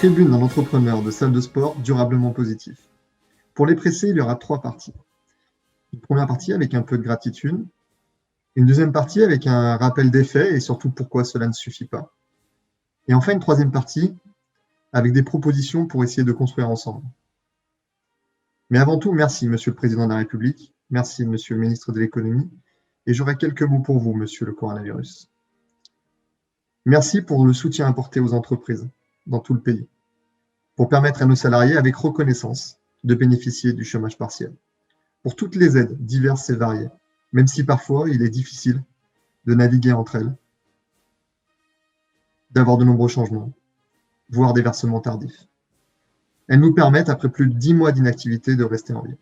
Tribune d'un entrepreneur de salle de sport durablement positif. Pour les pressés, il y aura 3 parties. Une première partie avec un peu de gratitude, une deuxième partie avec un rappel des faits et surtout pourquoi cela ne suffit pas. Et enfin une troisième partie avec des propositions pour essayer de construire ensemble. Mais avant tout, merci Monsieur le Président de la République, merci Monsieur le Ministre de l'Économie, et j'aurai quelques mots pour vous, Monsieur le coronavirus. Merci pour le soutien apporté aux entreprises dans tout le pays, pour permettre à nos salariés avec reconnaissance de bénéficier du chômage partiel, pour toutes les aides diverses et variées, même si parfois il est difficile de naviguer entre elles, d'avoir de nombreux changements, voire des versements tardifs. Elles nous permettent, après plus de 10 mois d'inactivité, de rester en vie.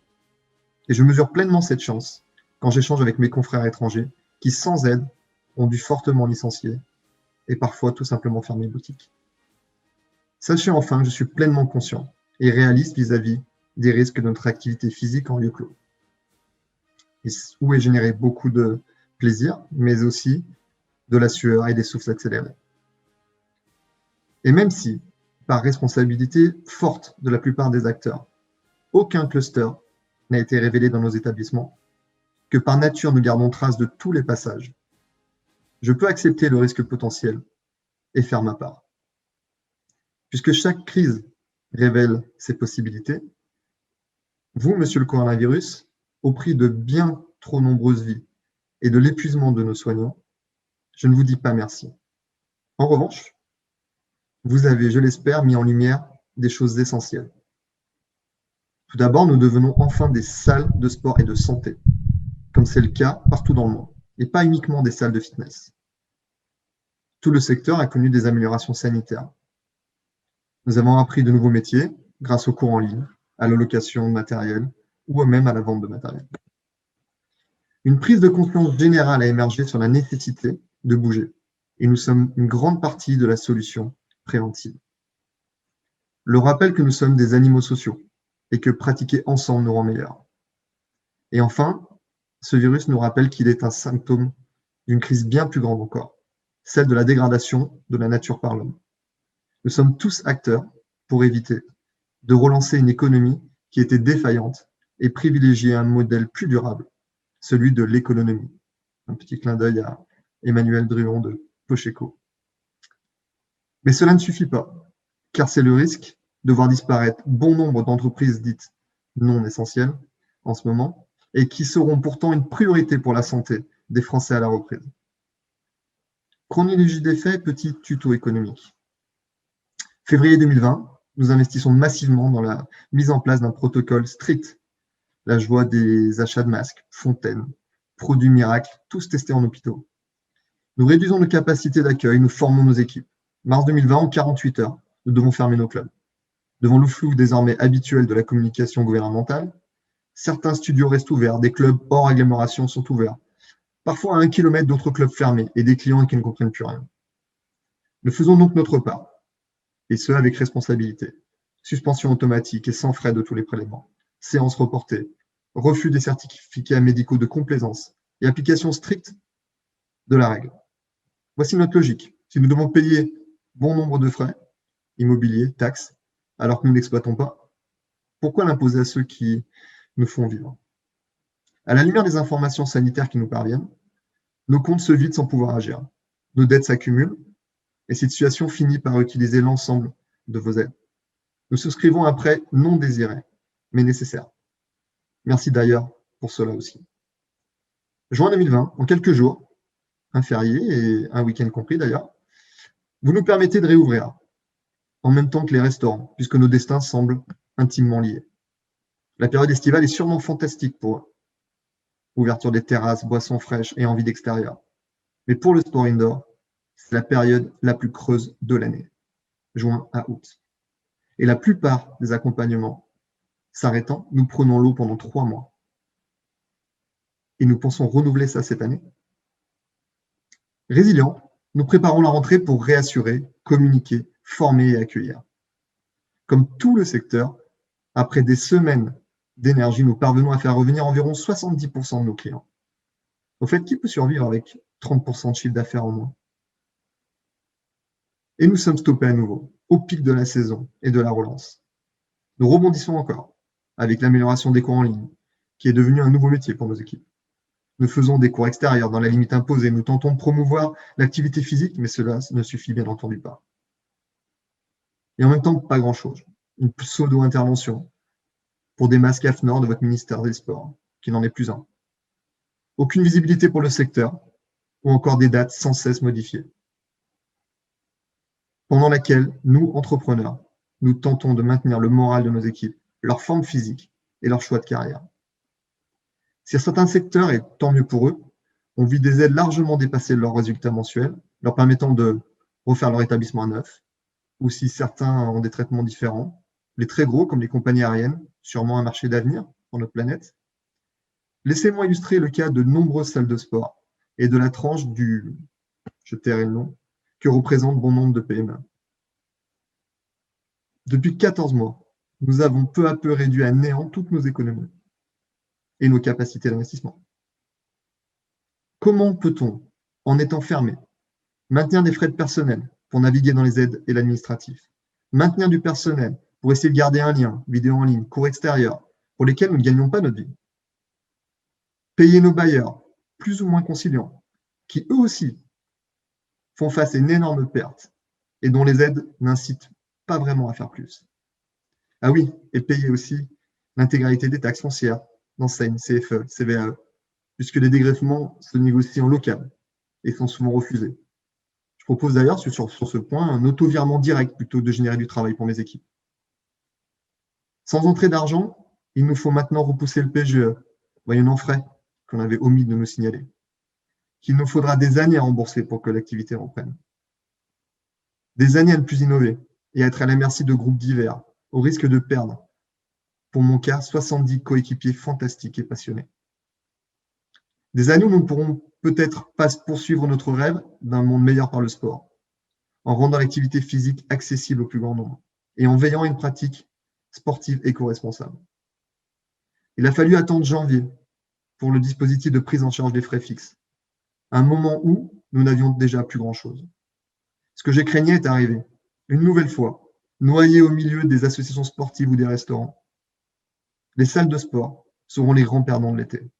Et je mesure pleinement cette chance quand j'échange avec mes confrères étrangers qui, sans aide, ont dû fortement licencier et parfois tout simplement fermer boutique. Sachez enfin que je suis pleinement conscient et réaliste vis-à-vis des risques de notre activité physique en lieu clos, où est généré beaucoup de plaisir, mais aussi de la sueur et des souffles accélérés. Et même si, par responsabilité forte de la plupart des acteurs, aucun cluster n'a été révélé dans nos établissements, que par nature nous gardons trace de tous les passages, je peux accepter le risque potentiel et faire ma part. Puisque chaque crise révèle ses possibilités, vous, monsieur le coronavirus, au prix de bien trop nombreuses vies et de l'épuisement de nos soignants, je ne vous dis pas merci. En revanche, vous avez, je l'espère, mis en lumière des choses essentielles. Tout d'abord, nous devenons enfin des salles de sport et de santé, comme c'est le cas partout dans le monde, et pas uniquement des salles de fitness. Tout le secteur a connu des améliorations sanitaires. Nous avons appris de nouveaux métiers grâce aux cours en ligne, à la location de matériel ou même à la vente de matériel. Une prise de conscience générale a émergé sur la nécessité de bouger, et nous sommes une grande partie de la solution préventive. Le rappel que nous sommes des animaux sociaux et que pratiquer ensemble nous rend meilleurs. Et enfin, ce virus nous rappelle qu'il est un symptôme d'une crise bien plus grande encore, celle de la dégradation de la nature par l'homme. Nous sommes tous acteurs pour éviter de relancer une économie qui était défaillante et privilégier un modèle plus durable, celui de l'économie. Un petit clin d'œil à Emmanuel Druon de Pocheco. Mais cela ne suffit pas, car c'est le risque de voir disparaître bon nombre d'entreprises dites non essentielles en ce moment, et qui seront pourtant une priorité pour la santé des Français à la reprise. Chronologie des faits, petit tuto économique. Février 2020, nous investissons massivement dans la mise en place d'un protocole strict. La joie des achats de masques, fontaines, produits miracles, tous testés en hôpitaux. Nous réduisons nos capacités d'accueil, nous formons nos équipes. Mars 2020, en 48 heures, nous devons fermer nos clubs. Devant le flou désormais habituel de la communication gouvernementale, certains studios restent ouverts, des clubs hors agglomération sont ouverts, parfois à 1 kilomètre d'autres clubs fermés et des clients qui ne comprennent plus rien. Nous faisons donc notre part, et ce avec responsabilité. Suspension automatique et sans frais de tous les prélèvements, séances reportées, refus des certificats médicaux de complaisance et application stricte de la règle. Voici notre logique. Si nous devons payer bon nombre de frais, immobiliers, taxes, alors que nous n'exploitons pas, pourquoi l'imposer à ceux qui nous font vivre? À la lumière des informations sanitaires qui nous parviennent, nos comptes se vident sans pouvoir agir. Nos dettes s'accumulent et cette situation finit par utiliser l'ensemble de vos aides. Nous souscrivons un prêt non désiré, mais nécessaire. Merci d'ailleurs pour cela aussi. Juin 2020, en quelques jours, un férié et un week-end compris d'ailleurs, vous nous permettez de réouvrir, en même temps que les restaurants, puisque nos destins semblent intimement liés. La période estivale est sûrement fantastique pour eux. Ouverture des terrasses, boissons fraîches et envie d'extérieur. Mais pour le sport indoor, c'est la période la plus creuse de l'année, juin à août. Et la plupart des accompagnements s'arrêtant, nous prenons l'eau pendant 3 mois. Et nous pensons renouveler ça cette année. Résilients, nous préparons la rentrée pour réassurer, communiquer, former et accueillir. Comme tout le secteur, après des semaines d'énergie, nous parvenons à faire revenir environ 70% de nos clients. Au fait, qui peut survivre avec 30% de chiffre d'affaires en moins? Et nous sommes stoppés à nouveau. au pic de la saison et de la relance. Nous rebondissons encore avec l'amélioration des cours en ligne, qui est devenu un nouveau métier pour nos équipes. Nous faisons des cours extérieurs dans la limite imposée. Nous tentons de promouvoir l'activité physique, mais cela ne suffit bien entendu pas. Et en même temps, pas grand-chose. Une pseudo-intervention pour des masques AFNOR de votre ministère des Sports, qui n'en est plus un. Aucune visibilité pour le secteur, ou encore des dates sans cesse modifiées. Pendant laquelle, nous, entrepreneurs, nous tentons de maintenir le moral de nos équipes, leur forme physique et leur choix de carrière. Si certains secteurs, et tant mieux pour eux, ont vu des aides largement dépasser leurs résultats mensuels, leur permettant de refaire leur établissement à neuf, ou si certains ont des traitements différents, les très gros, comme les compagnies aériennes, sûrement un marché d'avenir pour notre planète. Laissez-moi illustrer le cas de nombreuses salles de sport et de la tranche du, je tairai le nom, que représente bon nombre de PME. Depuis 14 mois, nous avons peu à peu réduit à néant toutes nos économies et nos capacités d'investissement. Comment peut-on, en étant fermé, maintenir des frais de personnel pour naviguer dans les aides et l'administratif, maintenir du personnel pour essayer de garder un lien, vidéo en ligne, cours extérieurs, pour lesquels nous ne gagnons pas notre vie, payer nos bailleurs, plus ou moins conciliants, qui eux aussi font face à une énorme perte et dont les aides n'incitent pas vraiment à faire plus. Ah oui, et payer aussi l'intégralité des taxes foncières, d'enseignes, CFE, CVAE, puisque les dégrèvements se négocient en local et sont souvent refusés. Je propose d'ailleurs sur ce point un auto-virement direct plutôt que de générer du travail pour mes équipes. Sans entrée d'argent, il nous faut maintenant repousser le PGE, moyennant frais qu'on avait omis de nous signaler, qu'il nous faudra des années à rembourser pour que l'activité reprenne. Des années à ne plus innover et à être à la merci de groupes divers, au risque de perdre, pour mon cas, 70 coéquipiers fantastiques et passionnés. Des années où nous ne pourrons peut-être pas poursuivre notre rêve d'un monde meilleur par le sport, en rendant l'activité physique accessible au plus grand nombre et en veillant à une pratique sportive éco-responsable. Il a fallu attendre janvier pour le dispositif de prise en charge des frais fixes, un moment où nous n'avions déjà plus grand-chose. Ce que j'ai craignais est arrivé, une nouvelle fois, noyé au milieu des associations sportives ou des restaurants. Les salles de sport seront les grands perdants de l'été.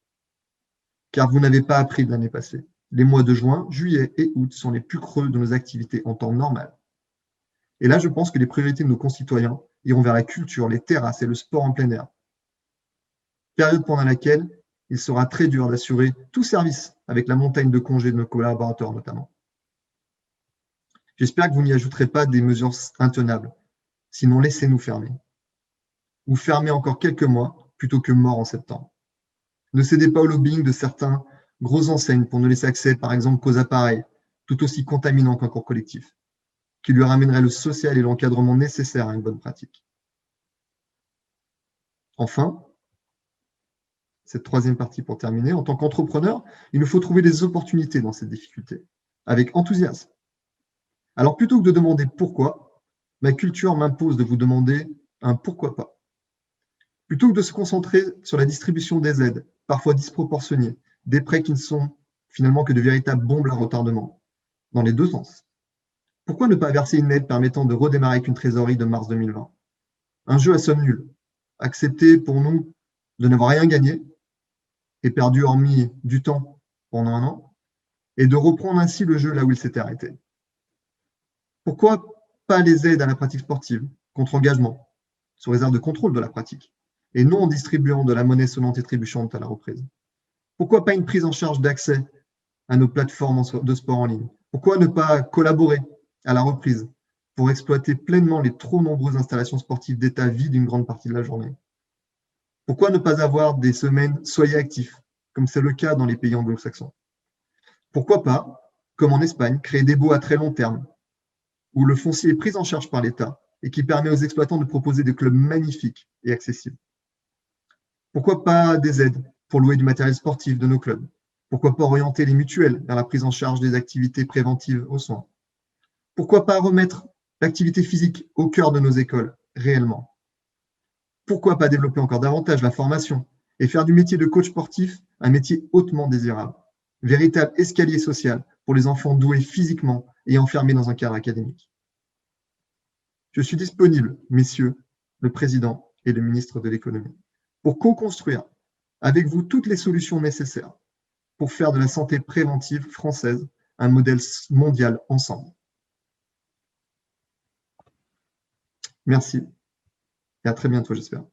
Car vous n'avez pas appris de l'année passée. Les mois de juin, juillet et août sont les plus creux de nos activités en temps normal. Et là, je pense que les priorités de nos concitoyens iront vers la culture, les terrasses et le sport en plein air. Période pendant laquelle il sera très dur d'assurer tout service avec la montagne de congés de nos collaborateurs notamment. J'espère que vous n'y ajouterez pas des mesures intenables, sinon laissez-nous fermer. Ou fermer encore quelques mois plutôt que mort en septembre. Ne cédez pas au lobbying de certains grosses enseignes pour ne laisser accès, par exemple, qu'aux appareils, tout aussi contaminants qu'un cours collectif, qui lui ramènerait le social et l'encadrement nécessaires à une bonne pratique. Enfin, cette troisième partie pour terminer, en tant qu'entrepreneur, il nous faut trouver des opportunités dans cette difficulté, avec enthousiasme. Alors plutôt que de demander pourquoi, ma culture m'impose de vous demander un pourquoi pas. Plutôt que de se concentrer sur la distribution des aides, parfois disproportionnées, des prêts qui ne sont finalement que de véritables bombes à retardement, dans les deux sens. Pourquoi ne pas verser une aide permettant de redémarrer avec une trésorerie de mars 2020? Un jeu à somme nulle, accepter pour nous de n'avoir rien gagné et perdu hormis du temps pendant un an, et de reprendre ainsi le jeu là où il s'était arrêté. Pourquoi pas les aides à la pratique sportive, contre engagement, sous réserve de contrôle de la pratique, et non en distribuant de la monnaie sonnante et trébuchante à la reprise? Pourquoi pas une prise en charge d'accès à nos plateformes de sport en ligne? Pourquoi ne pas collaborer à la reprise pour exploiter pleinement les trop nombreuses installations sportives d'État vides une grande partie de la journée? Pourquoi ne pas avoir des semaines soyez actifs, comme c'est le cas dans les pays anglo-saxons? Pourquoi pas, comme en Espagne, créer des baux à très long terme, où le foncier est pris en charge par l'État et qui permet aux exploitants de proposer des clubs magnifiques et accessibles? Pourquoi pas des aides pour louer du matériel sportif de nos clubs? Pourquoi pas orienter les mutuelles vers la prise en charge des activités préventives aux soins? Pourquoi pas remettre l'activité physique au cœur de nos écoles, réellement? Pourquoi pas développer encore davantage la formation et faire du métier de coach sportif un métier hautement désirable, véritable escalier social pour les enfants doués physiquement et enfermés dans un cadre académique? Je suis disponible, messieurs, le président et le ministre de l'économie, pour co-construire avec vous toutes les solutions nécessaires pour faire de la santé préventive française un modèle mondial ensemble. Merci et à très bientôt, j'espère.